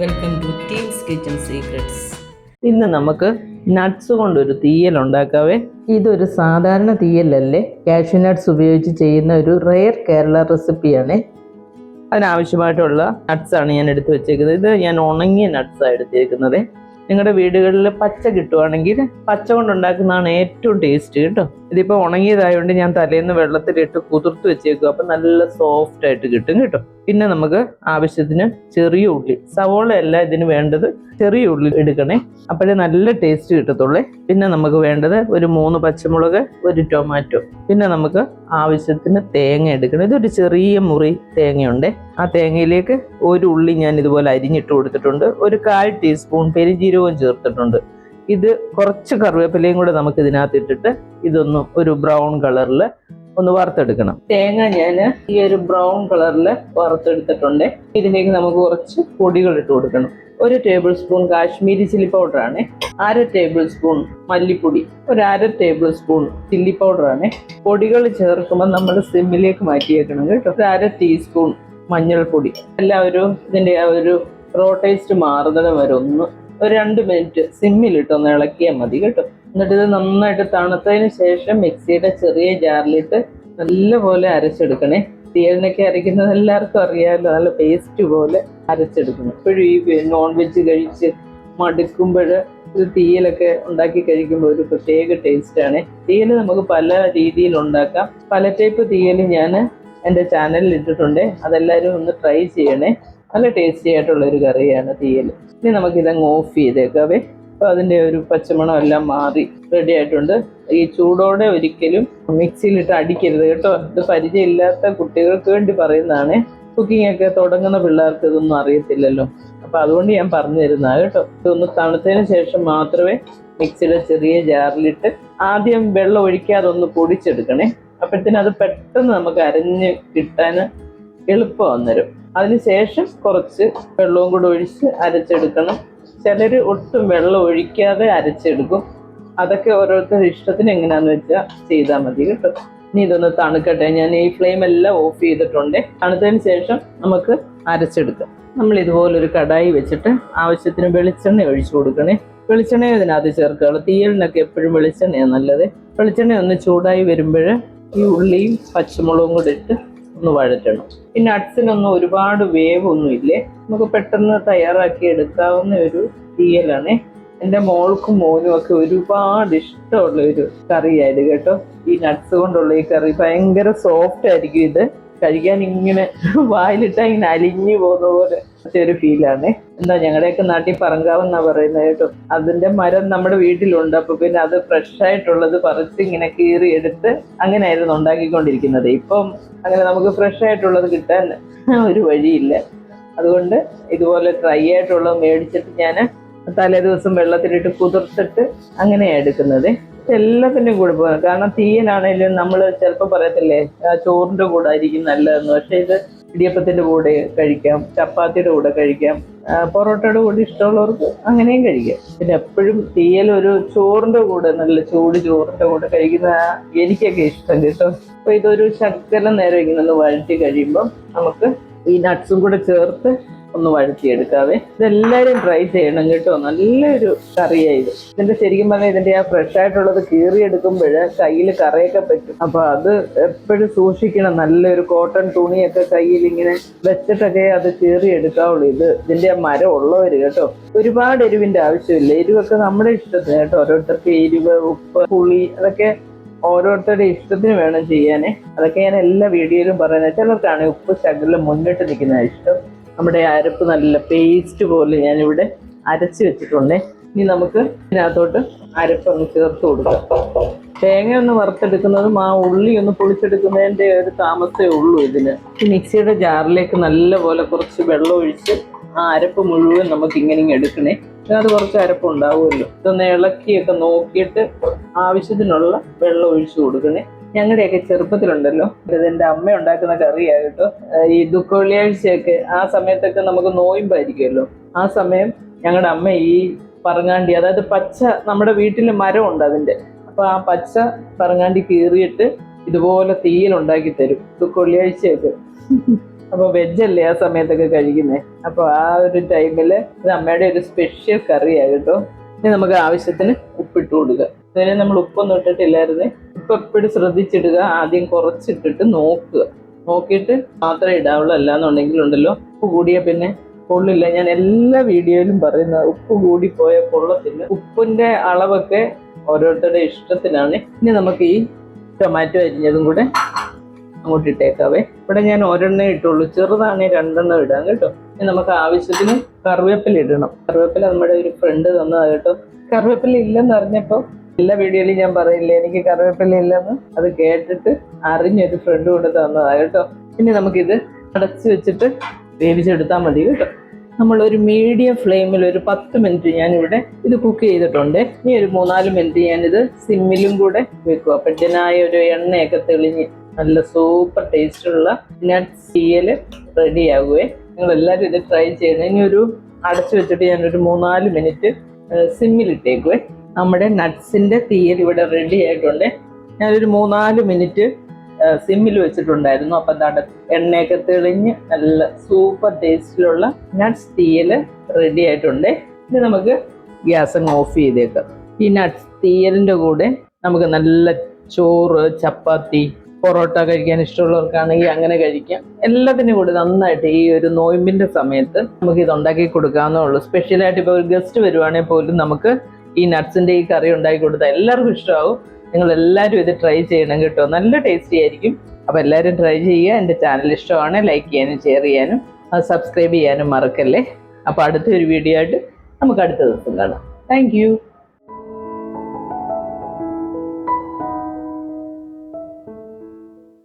Welcome to teams kitchen secrets. ഇന്ന് നമുക്ക് nuts കൊണ്ടൊരു തീയൽ ഉണ്ടാക്കാവേ. ഇതൊരു സാധാരണ തീയലല്ലേ, കാഷ്യൂ നട്ട്സ് ഉപയോഗിച്ച് ചെയ്യുന്ന ഒരു റെയർ കേരള റെസിപ്പിയാണ്. അതിനാവശ്യമായിട്ടുള്ള നട്ട്സാണ് ഞാൻ എടുത്തു വെച്ചേക്കുന്നത്. ഇത് ഞാൻ ഉണങ്ങിയ നട്ട്സാണ് എടുത്തിരിക്കുന്നത്. നിങ്ങളുടെ വീടുകളിൽ പച്ച കിട്ടുവാണെങ്കിൽ പച്ച കൊണ്ടുണ്ടാക്കുന്നതാണ് ഏറ്റവും ടേസ്റ്റ് കേട്ടോ. ഇതിപ്പോൾ ഉണങ്ങിയതായതുകൊണ്ട് ഞാൻ തലേന്ന് വെള്ളത്തിലിട്ട് കുതിർത്ത് വെച്ചേക്കും. അപ്പം നല്ല സോഫ്റ്റ് ആയിട്ട് കിട്ടും കേട്ടോ. പിന്നെ നമുക്ക് ആവശ്യത്തിന് ചെറിയ ഉള്ളി, സവോള അല്ല ഇതിന് വേണ്ടത്, ചെറിയ ഉള്ളി എടുക്കണേ, അപ്പോഴേ നല്ല ടേസ്റ്റ് കിട്ടത്തുള്ളേ. പിന്നെ നമുക്ക് വേണ്ടത് ഒരു 3 പച്ചമുളക്, ഒരു ടൊമാറ്റോ, പിന്നെ നമുക്ക് ആവശ്യത്തിന് തേങ്ങ എടുക്കണം. ഇതൊരു ചെറിയ മുറി തേങ്ങയുണ്ട്. ആ തേങ്ങയിലേക്ക് ഒരു ഉള്ളി ഞാൻ ഇതുപോലെ അരിഞ്ഞിട്ട് കൊടുത്തിട്ടുണ്ട്. ഒരു 1/4 ടീസ്പൂൺ പെരുംജീരകവും ചേർത്തിട്ടുണ്ട്. ഇത് കുറച്ച് കറിവേപ്പിലയും കൂടെ നമുക്ക് ഇതിനകത്ത് ഇട്ടിട്ട് ഇതൊന്ന് ഒരു ബ്രൗൺ കളറിൽ ഒന്ന് വറുത്തെടുക്കണം. തേങ്ങ ഞാൻ ഈ ഒരു ബ്രൗൺ കളറിൽ വറുത്തെടുത്തിട്ടുണ്ട്. ഇതിലേക്ക് നമുക്ക് കുറച്ച് പൊടികൾ ഇട്ട് കൊടുക്കണം. 1 ടേബിൾ സ്പൂൺ കാശ്മീരി ചില്ലി പൗഡറാണ്, 1/2 ടേബിൾ സ്പൂൺ മല്ലിപ്പൊടി, 1/2 ടേബിൾ സ്പൂൺ ചില്ലി പൗഡറാണ്. പൊടികൾ ചേർക്കുമ്പോൾ നമ്മൾ സിമ്മിലേക്ക് മാറ്റിയേക്കണം കേട്ടോ. 1/2 ടീസ്പൂൺ മഞ്ഞൾപ്പൊടി. എല്ലാവരും ഇതിൻ്റെ ആ ഒരു റോ ടേസ്റ്റ് മാറുന്നത് വരെ ഒരു 2 മിനിറ്റ് സിമ്മിലിട്ടൊന്ന് ഇളക്കിയാൽ മതി കേട്ടോ. എന്നിട്ട് ഇത് നന്നായിട്ട് തണുത്തതിന് ശേഷം മിക്സിയുടെ ചെറിയ ജാറിലിട്ട് നല്ലപോലെ അരച്ചെടുക്കണേ. തീയലിനൊക്കെ അരയ്ക്കുന്നത് എല്ലാവർക്കും അറിയാമല്ലോ, നല്ല പേസ്റ്റ് പോലെ അരച്ചെടുക്കണം. ഇപ്പോഴും ഈ നോൺ വെജ് കഴിച്ച് മടുക്കുമ്പോൾ ഇത് തീയലൊക്കെ ഉണ്ടാക്കി കഴിക്കുമ്പോൾ ഒരു പ്രത്യേക ടേസ്റ്റാണ്. തീയൽ നമുക്ക് പല രീതിയിൽ ഉണ്ടാക്കാം. പല ടൈപ്പ് തീയൽ ഞാൻ എൻ്റെ ചാനലിൽ ഇട്ടിട്ടുണ്ട്, അതെല്ലാവരും ഒന്ന് ട്രൈ ചെയ്യണേ. നല്ല ടേസ്റ്റി ആയിട്ടുള്ളൊരു കറിയാണ് തീയൽ. ഇനി നമുക്കിതങ്ങ് ഓഫ് ചെയ്തേക്കാവേ. അപ്പോൾ അതിൻ്റെ ഒരു പച്ചമണം എല്ലാം മാറി റെഡി ആയിട്ടുണ്ട്. ഈ ചൂടോടെ ഒരിക്കലും മിക്സിയിലിട്ട് അടിക്കരുത് കേട്ടോ. ഇത് പരിചയമില്ലാത്ത കുട്ടികൾക്ക് വേണ്ടി പറയുന്നതാണ്. കുക്കിംഗ് ഒക്കെ തുടങ്ങുന്ന പിള്ളേർക്ക് ഇതൊന്നും അറിയത്തില്ലല്ലോ, അപ്പോൾ അതുകൊണ്ട് ഞാൻ പറഞ്ഞു തരുന്നതാണ് കേട്ടോ. ഇതൊന്ന് തണുത്തതിന് ശേഷം മാത്രമേ മിക്സിയുടെ ചെറിയ ജാറിലിട്ട് ആദ്യം വെള്ളം ഒഴിക്കാതെ ഒന്ന് പൊടിച്ചെടുക്കണേ. അപ്പോഴത്തേനും അത് പെട്ടെന്ന് നമുക്ക് അരഞ്ഞ് കിട്ടാൻ എളുപ്പമാകും തരും. അതിനുശേഷം കുറച്ച് വെള്ളവും കൂടെ ഒഴിച്ച് അരച്ചെടുക്കണം. ചിലർ ഒട്ടും വെള്ളം ഒഴിക്കാതെ അരച്ചെടുക്കും. അതൊക്കെ ഓരോരുത്തരുടെ ഇഷ്ടത്തിന് എങ്ങനെയാണെന്ന് വെച്ചാൽ ചെയ്താൽ മതി കേട്ടോ. ഇനി ഇതൊന്ന് തണുക്കട്ടെ. ഞാൻ ഈ ഫ്ലെയിം എല്ലാം ഓഫ് ചെയ്തിട്ടുണ്ട്. തണുത്തതിന് ശേഷം നമുക്ക് അരച്ചെടുക്കാം. നമ്മൾ ഇതുപോലൊരു കടായി വെച്ചിട്ട് ആവശ്യത്തിന് വെളിച്ചെണ്ണ ഒഴിച്ചു കൊടുക്കണേ. വെളിച്ചെണ്ണ ഇതിനകത്ത് ചേർക്കുകയുള്ളൂ. തീയലിനൊക്കെ എപ്പോഴും വെളിച്ചെണ്ണയാണ് നല്ലത്. വെളിച്ചെണ്ണ ഒന്ന് ചൂടായി വരുമ്പോൾ ഈ ഉള്ളിയും പച്ചമുളകും കൂടെ ഇട്ട് ഒന്ന് വഴറ്റണം. ഈ നട്ട്സിനൊന്നും ഒരുപാട് വേവൊന്നുമില്ലേ, നമുക്ക് പെട്ടെന്ന് തയ്യാറാക്കി എടുക്കാവുന്ന ഒരു തീയലാണ്. എൻ്റെ മോൾക്കും മോനും ഒക്കെ ഒരുപാട് ഇഷ്ടമുള്ള ഒരു കറിയായത് കേട്ടോ. ഈ നട്ട്സ് കൊണ്ടുള്ള ഈ കറി ഭയങ്കര സോഫ്റ്റ് ആയിരിക്കും. ഇത് കഴിക്കാൻ ഇങ്ങനെ വായിലിട്ടാൽ ഇങ്ങനെ അലിഞ്ഞു പോകുന്ന പോലെ ഒരു ഫീലാണ്. എന്താ ഞങ്ങളുടെയൊക്കെ നാട്ടിൽ പറങ്കാവെന്നാ പറയുന്നത് കേട്ടോ. അതിന്റെ മരം നമ്മുടെ വീട്ടിലുണ്ട്. അപ്പൊ പിന്നെ അത് ഫ്രഷ് ആയിട്ടുള്ളത് പറിച്ച് ഇങ്ങനെ കീറി എടുത്ത് അങ്ങനെയായിരുന്നു ഉണ്ടാക്കിക്കൊണ്ടിരിക്കുന്നത്. ഇപ്പം അങ്ങനെ നമുക്ക് ഫ്രഷ് ആയിട്ടുള്ളത് കിട്ടാൻ ഒരു വഴിയില്ല. അതുകൊണ്ട് ഇതുപോലെ ഡ്രൈ ആയിട്ടുള്ളത് മേടിച്ചിട്ട് ഞാൻ തലേ ദിവസം വെള്ളത്തിലിട്ട് കുതിർത്തിട്ട് അങ്ങനെയാണ് എടുക്കുന്നത്. എല്ലാത്തിൻ്റെയും കൂടെ പോകാം. കാരണം തീയലാണെങ്കിലും നമ്മൾ ചിലപ്പോൾ പറയത്തില്ലേ ചോറിൻ്റെ കൂടെ ആയിരിക്കും നല്ലതെന്ന്. പക്ഷേ ഇത് ഇടിയപ്പത്തിൻ്റെ കൂടെ കഴിക്കാം, ചപ്പാത്തിയുടെ കൂടെ കഴിക്കാം, പൊറോട്ടയുടെ കൂടെ ഇഷ്ടമുള്ളവർക്ക് അങ്ങനെയും കഴിക്കാം. പിന്നെ എപ്പോഴും തീയൽ ഒരു ചോറിൻ്റെ കൂടെ, നല്ല ചൂട് ചോറിൻ്റെ കൂടെ കഴിക്കുന്ന എനിക്കൊക്കെ ഇഷ്ടം കേട്ടോ. അപ്പോൾ ഇതൊരു ശകലം നേരം ഇങ്ങനെ ഒന്ന് വഴറ്റി കഴിയുമ്പം നമുക്ക് ഈ നട്ട്സും കൂടെ ചേർത്ത് ഒന്ന് വഴറ്റിയെടുക്കാവേ. ഇതെല്ലാവരും ട്രൈ ചെയ്യണം കേട്ടോ. നല്ലൊരു കറിയായത്. ഇതിന്റെ ശരിക്കും പറഞ്ഞാൽ ഇതിന്റെ ആ ഫ്രഷ് ആയിട്ടുള്ളത് കീറിയെടുക്കുമ്പോൾ കയ്യിൽ കറയൊക്കെ പറ്റും. അപ്പൊ അത് എപ്പോഴും സൂക്ഷിക്കണം. നല്ലൊരു കോട്ടൺ തുണിയൊക്കെ കയ്യിൽ ഇങ്ങനെ വെച്ചിട്ടൊക്കെ അത് കീറിയെടുക്കാവുള്ളൂ. ഇതിന്റെ ആ മരം ഉള്ളവര് കേട്ടോ. ഒരുപാട് എരിവിന്റെ ആവശ്യമില്ല. എരിവൊക്കെ നമ്മുടെ ഇഷ്ടത്തിന് കേട്ടോ. ഓരോരുത്തർക്ക് എരിവ്, ഉപ്പ്, പുളി അതൊക്കെ ഓരോരുത്തരുടെ ഇഷ്ടത്തിന് വേണം ചെയ്യാനേ. അതൊക്കെ ഞാൻ എല്ലാ വീഡിയോയിലും പറയുന്നത്. ചിലർക്കാണ് ഉപ്പ് ശകലം മുന്നിട്ട് നിൽക്കുന്ന ഇഷ്ടം. നമ്മുടെ അരപ്പ് നല്ല പേസ്റ്റ് പോലെ ഞാനിവിടെ അരച്ച് വെച്ചിട്ടുണ്ട്. ഇനി നമുക്ക് ഇതിനകത്തോട്ട് അരപ്പൊന്ന് ചേർത്ത് കൊടുക്കാം. തേങ്ങ ഒന്ന് വറുത്തെടുക്കുന്നതും ആ ഉള്ളി ഒന്ന് പൊളിച്ചെടുക്കുന്നതിൻ്റെ ഒരു താമസമേ ഉള്ളൂ ഇതിന്. ഈ മിക്സിയുടെ ജാറിലേക്ക് നല്ലപോലെ കുറച്ച് വെള്ളം ഒഴിച്ച് ആ അരപ്പ് മുഴുവൻ നമുക്ക് ഇങ്ങനെ എടുക്കണേ. അത് കുറച്ച് അരപ്പ് ഉണ്ടാവുമല്ലോ. ഇതൊന്ന് ഇളക്കിയൊക്കെ നോക്കിയിട്ട് ആവശ്യത്തിനുള്ള വെള്ളം ഒഴിച്ചു കൊടുക്കണേ. ഞങ്ങളുടെയൊക്കെ ചെറുപ്പത്തിലുണ്ടല്ലോ, ഇതെൻ്റെ അമ്മ ഉണ്ടാക്കുന്ന കറിയാണ് കേട്ടോ. ഈ ദുഃഖവെള്ളിയാഴ്ചയൊക്കെ ആ സമയത്തൊക്കെ നമുക്ക് നോയമ്പായിരിക്കുമല്ലോ. ആ സമയം ഞങ്ങളുടെ അമ്മ ഈ പറങ്ങാണ്ടി, അതായത് പച്ച, നമ്മുടെ വീട്ടിൽ മരമുണ്ട് അതിൻ്റെ. അപ്പോൾ ആ പച്ച പറങ്ങാണ്ടി കീറിയിട്ട് ഇതുപോലെ തീയലുണ്ടാക്കി തരും ദുഃഖവെള്ളിയാഴ്ചയൊക്കെ. അപ്പോൾ വെജല്ലേ ആ സമയത്തൊക്കെ കഴിക്കുന്നത്. അപ്പോൾ ആ ഒരു ടൈമിൽ ഇത് അമ്മയുടെ ഒരു സ്പെഷ്യൽ കറിയാണ് കേട്ടോ. ഇനി നമുക്ക് ആവശ്യത്തിന് ഉപ്പിട്ട് കൊടുക്കുക. ഇതിന് നമ്മൾ ഉപ്പൊന്നും ഇട്ടിട്ടില്ലായിരുന്നേ. ഉപ്പ് എപ്പോഴും ശ്രദ്ധിച്ചിടുക. ആദ്യം കുറച്ചിട്ടിട്ട് നോക്കിയിട്ട് മാത്രമേ ഇടാവുള്ളൂ. അല്ലാന്നുണ്ടെങ്കിൽ ഉണ്ടല്ലോ ഉപ്പ് കൂടിയാൽ പിന്നെ കൊള്ളില്ല. ഞാൻ എല്ലാ വീഡിയോയിലും പറയുന്നത് ഉപ്പ് കൂടിപ്പോയാൽ കൊള്ളത്തില്ല. ഉപ്പിൻ്റെ അളവൊക്കെ ഓരോരുത്തരുടെ ഇഷ്ടത്തിനാണ്. ഇനി നമുക്ക് ഈ ടൊമാറ്റോ അരിഞ്ഞതും കൂടെ അങ്ങോട്ട് ഇട്ടേക്കാവേ. ഇവിടെ ഞാൻ ഒരെണ്ണേ ഇട്ടുള്ളൂ, ചെറുതാണെങ്കിൽ 2 എണ്ണം ഇടാം കേട്ടോ. ഇനി നമുക്ക് ആവശ്യത്തിന് കറിവേപ്പില ഇടണം. കറിവേപ്പില നമ്മുടെ ഒരു ഫ്രണ്ട് തന്നതാണ് കേട്ടോ. കറിവേപ്പില ഇല്ലെന്ന് അറിഞ്ഞപ്പോൾ എല്ലാ വീഡിയോയിലും ഞാൻ പറയില്ലേ എനിക്ക് കറിവേപ്പില ഇല്ലെന്ന്, അത് കേട്ടിട്ട് അറിഞ്ഞൊരു ഫ്രണ്ട് കൊണ്ട് തന്നതാണ് കേട്ടോ. ഇനി നമുക്കിത് അടച്ച് വെച്ചിട്ട് വേവിച്ചെടുത്താൽ മതി കേട്ടോ. നമ്മളൊരു മീഡിയം ഫ്ലെയിമിൽ ഒരു 10 മിനിറ്റ് ഞാനിവിടെ ഇത് കുക്ക് ചെയ്തിട്ടുണ്ട്. ഇനി ഒരു 3-4 മിനിറ്റ് ഞാനിത് സിമ്മിലും കൂടെ വെക്കും. അപ്പോഴത്തേനായ ഒരു എണ്ണയൊക്കെ തെളിഞ്ഞ് നല്ല സൂപ്പർ ടേസ്റ്റുള്ള നട്ട്സ് തീയൽ റെഡി ആകുവേ. നിങ്ങളെല്ലാവരും ഇത് ട്രൈ ചെയ്യണം. ഇനി ഒരു അടച്ചു വെച്ചിട്ട് ഞാനൊരു 3-4 മിനിറ്റ് സിമ്മിലിട്ടേക്കുവേ. നമ്മുടെ നട്ട്സിൻ്റെ തീയൽ ഇവിടെ റെഡി ആയിട്ടുണ്ട്. ഞാനൊരു 3-4 മിനിറ്റ് സിമ്മിൽ വെച്ചിട്ടുണ്ടായിരുന്നു. അപ്പം എണ്ണയൊക്കെ തെളിഞ്ഞ് നല്ല സൂപ്പർ ടേസ്റ്റിലുള്ള നട്ട്സ് തീയൽ റെഡി ആയിട്ടുണ്ട്. ഇനി നമുക്ക് ഗ്യാസ് അങ്ങ് ഓഫ് ചെയ്തേക്കാം. ഈ നട്ട്സ് തീയലിൻ്റെ കൂടെ നമുക്ക് നല്ല ചോറ്, ചപ്പാത്തി, പൊറോട്ട കഴിക്കാൻ ഇഷ്ടമുള്ളവർക്കാണെങ്കിൽ അങ്ങനെ കഴിക്കാം. എല്ലാത്തിനും കൂടി നന്നായിട്ട് ഈ ഒരു നോയമ്പിൻ്റെ സമയത്ത് നമുക്ക് ഇത് ഉണ്ടാക്കി കൊടുക്കാവുന്നേ ഉള്ളൂ. സ്പെഷ്യലായിട്ട് ഇപ്പോൾ ഒരു ഗസ്റ്റ് വരുവാണെങ്കിൽ പോലും നമുക്ക് ഈ നട്ട്സിൻ്റെ ഈ കറി ഉണ്ടാക്കി കൊടുത്താൽ എല്ലാവർക്കും ഇഷ്ടമാവും. നിങ്ങൾ എല്ലാവരും ഇത് ട്രൈ ചെയ്യണം കേട്ടോ. നല്ല ടേസ്റ്റി ആയിരിക്കും. അപ്പോൾ എല്ലാവരും ട്രൈ ചെയ്യുക. എൻ്റെ ചാനൽ ഇഷ്ടമാണ് ലൈക്ക് ചെയ്യാനും ഷെയർ ചെയ്യാനും സബ്സ്ക്രൈബ് ചെയ്യാനും മറക്കല്ലേ. അപ്പോൾ അടുത്തൊരു വീഡിയോ ആയിട്ട് നമുക്ക് അടുത്ത ദിവസം കാണാം. താങ്ക്